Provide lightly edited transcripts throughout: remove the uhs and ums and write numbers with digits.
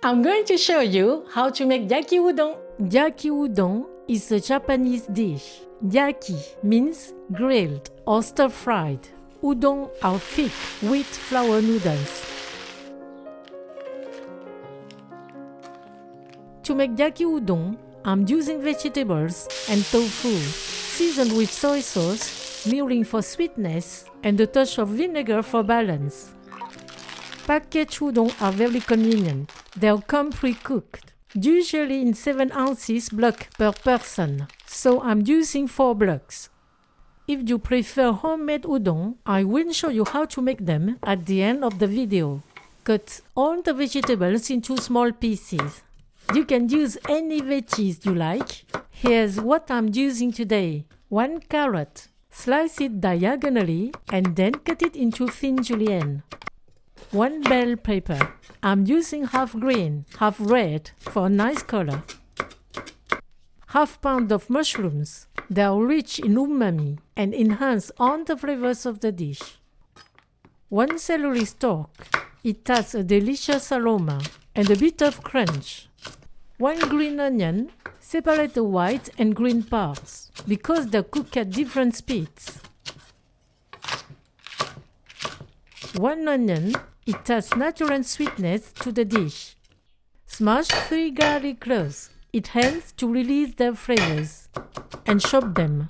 I'm going to show you how to make Yaki Udon. Yaki Udon is a Japanese dish. Yaki means grilled or stir-fried. Udon are thick, wheat flour noodles. To make Yaki Udon, I'm using vegetables and tofu, seasoned with soy sauce, mirin for sweetness, and a touch of vinegar for balance. Packaged udon are very convenient. They'll come pre-cooked, usually in 7 ounces block per person, so I'm using 4 blocks. If you prefer homemade udon, I will show you how to make them at the end of the video. Cut all the vegetables into small pieces. You can use any veggies you like. Here's what I'm using today. 1 carrot. Slice it diagonally and then cut it into thin julienne. 1 bell pepper. I'm using half green, half red for a nice color. Half pound of mushrooms. They are rich in umami and enhance all the flavors of the dish. 1 celery stalk. It has a delicious aroma and a bit of crunch. 1 green onion. Separate the white and green parts because they cook at different speeds. 1 onion. It adds natural sweetness to the dish. Smash 3 garlic cloves. It helps to release their flavors. And chop them.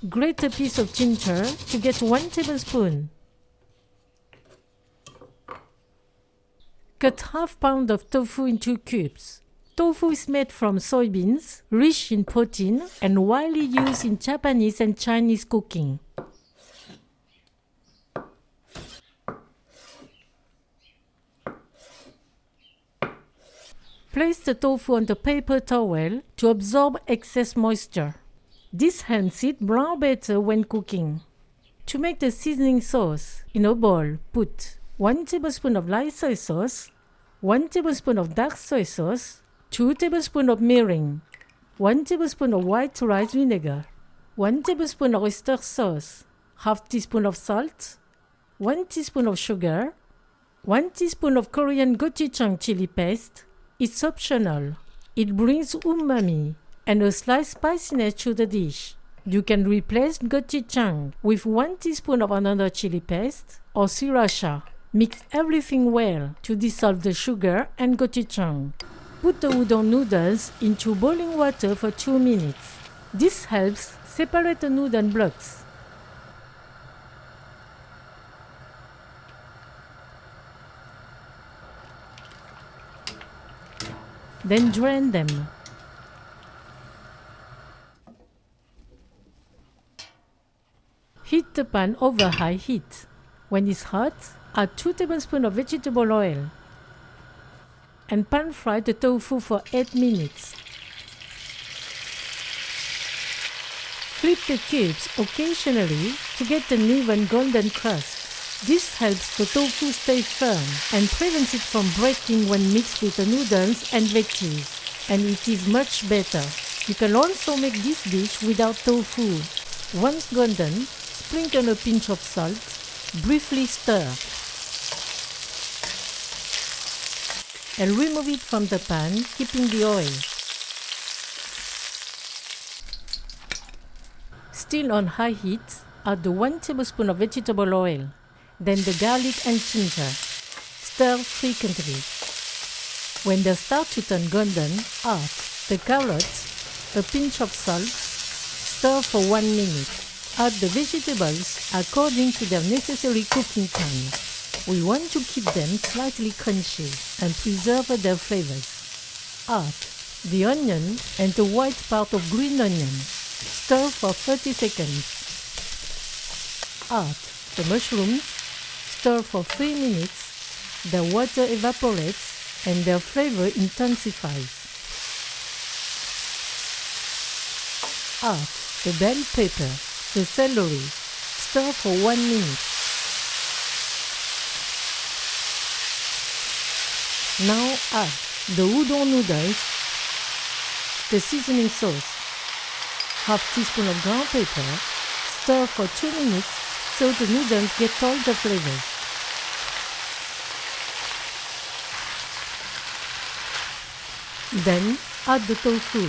Grate a piece of ginger to get 1 tablespoon. Cut half pound of tofu into cubes. Tofu is made from soybeans, rich in protein and widely used in Japanese and Chinese cooking. Place the tofu on the paper towel to absorb excess moisture. This helps it brown better when cooking. To make the seasoning sauce, in a bowl, put 1 tablespoon of light soy sauce, 1 tablespoon of dark soy sauce, 2 tablespoons of mirin, 1 tablespoon of white rice vinegar, 1 tablespoon of oyster sauce, half teaspoon of salt, 1 teaspoon of sugar, 1 teaspoon of Korean gochujang chili paste. It's optional. It brings umami and a slight spiciness to the dish. You can replace gochujang with 1 teaspoon of another chili paste or sriracha. Mix everything well to dissolve the sugar and gochujang. Put the udon noodles into boiling water for 2 minutes. This helps separate the noodle blocks. Then drain them. Heat the pan over high heat. When it's hot, add 2 tablespoons of vegetable oil and pan fry the tofu for 8 minutes. Flip the cubes occasionally to get an even golden crust. This helps the tofu stay firm and prevents it from breaking when mixed with the noodles and veggies, and it is much better. You can also make this dish without tofu. Once golden, sprinkle a pinch of salt, briefly stir, and remove it from the pan, keeping the oil. Still on high heat, add the 1 tablespoon of vegetable oil, then the garlic and ginger. Stir frequently. When they start to turn golden, add the carrots, a pinch of salt, stir for 1 minute. Add the vegetables according to their necessary cooking time. We want to keep them slightly crunchy and preserve their flavors. Add the onion and the white part of green onion. Stir for 30 seconds. Add the mushrooms. Stir for 3 minutes. The water evaporates and their flavor intensifies. Add the bell pepper, the celery. Stir for 1 minute. Now add the udon noodles, the seasoning sauce, half teaspoon of ground pepper, Stir for 2 minutes so the noodles get all the flavors. Then add the tofu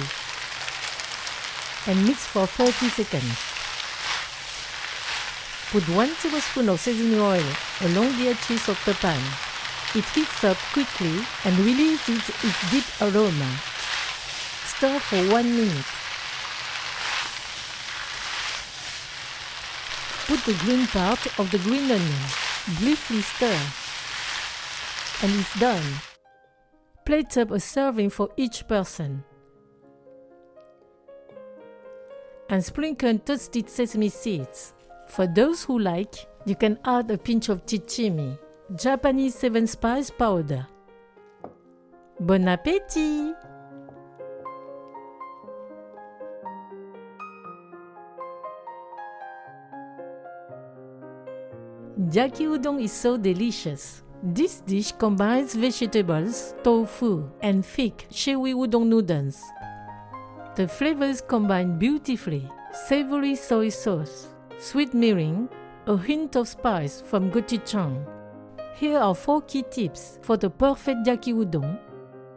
and mix for 30 seconds. Put 1 tablespoon of sesame oil along the edges of the pan. It heats up quickly and releases its deep aroma. Stir for 1 minute. Put the green part of the green onion. Briefly stir. And it's done. Plate up a serving for each person. And sprinkle toasted sesame seeds. For those who like, you can add a pinch of chichimi, Japanese 7-spice powder. Bon appétit! Yaki udon is so delicious. This dish combines vegetables, tofu, and thick, chewy udon noodles. The flavors combine beautifully: savory soy sauce, sweet mirin, a hint of spice from gochujang. Here are 4 key tips for the perfect yaki udon.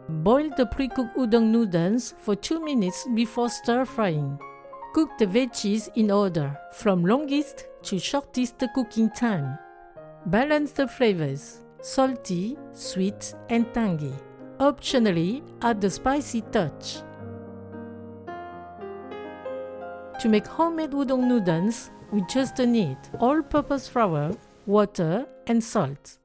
Boil the pre-cooked udon noodles for 2 minutes before stir-frying. Cook the veggies in order, from longest to shortest cooking time. Balance the flavors: salty, sweet, and tangy. Optionally, add the spicy touch. To make homemade udon noodles, we just need all-purpose flour, water, and salt.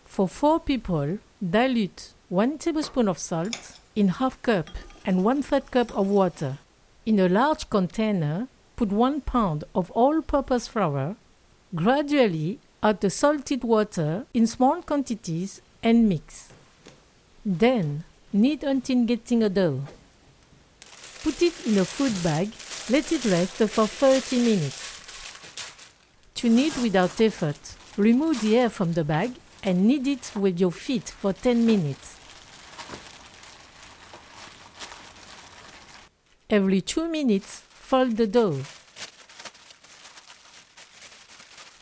For 4 people, dilute 1 tablespoon of salt in half cup and 1/3 cup of water. In a large container, put 1 pound of all-purpose flour. Gradually add the salted water in small quantities and mix. Then knead until getting a dough. Put it in a food bag, let it rest for 30 minutes. To knead without effort, remove the air from the bag and knead it with your feet for 10 minutes. Every 2 minutes, fold the dough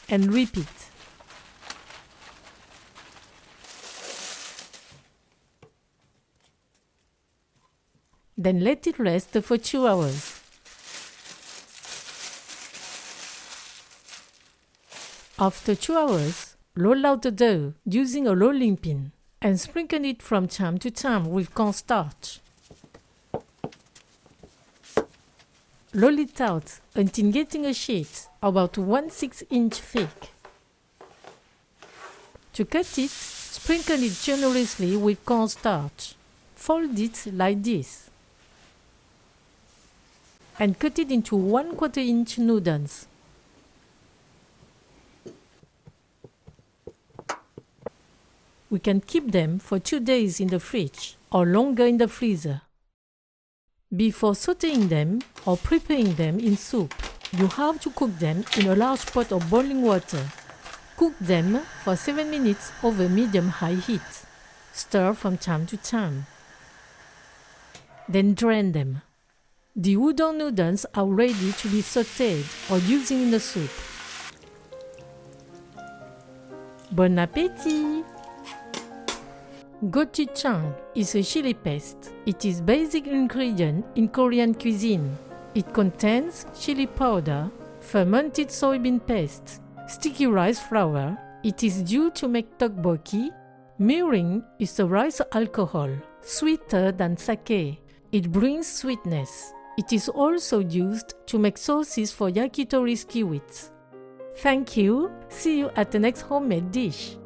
and repeat. Then let it rest for 2 hours. After 2 hours, roll out the dough using a rolling pin and sprinkle it from time to time with cornstarch. Roll it out until getting a sheet about 1/6 inch thick. To cut it, sprinkle it generously with cornstarch. Fold it like this and cut it into 1/4 inch noodles. We can keep them for 2 days in the fridge or longer in the freezer. Before sauteing them or preparing them in soup, you have to cook them in a large pot of boiling water. Cook them for 7 minutes over medium-high heat. Stir from time to time. Then drain them. The udon noodles are ready to be sauteed or using in the soup. Bon appétit! Gochujang is a chili paste. It is a basic ingredient in Korean cuisine. It contains chili powder, fermented soybean paste, sticky rice flour. It is used to make tteokbokki. Mirin is a rice alcohol, sweeter than sake. It brings sweetness. It is also used to make sauces for yakitori skewers. Thank you. See you at the next homemade dish.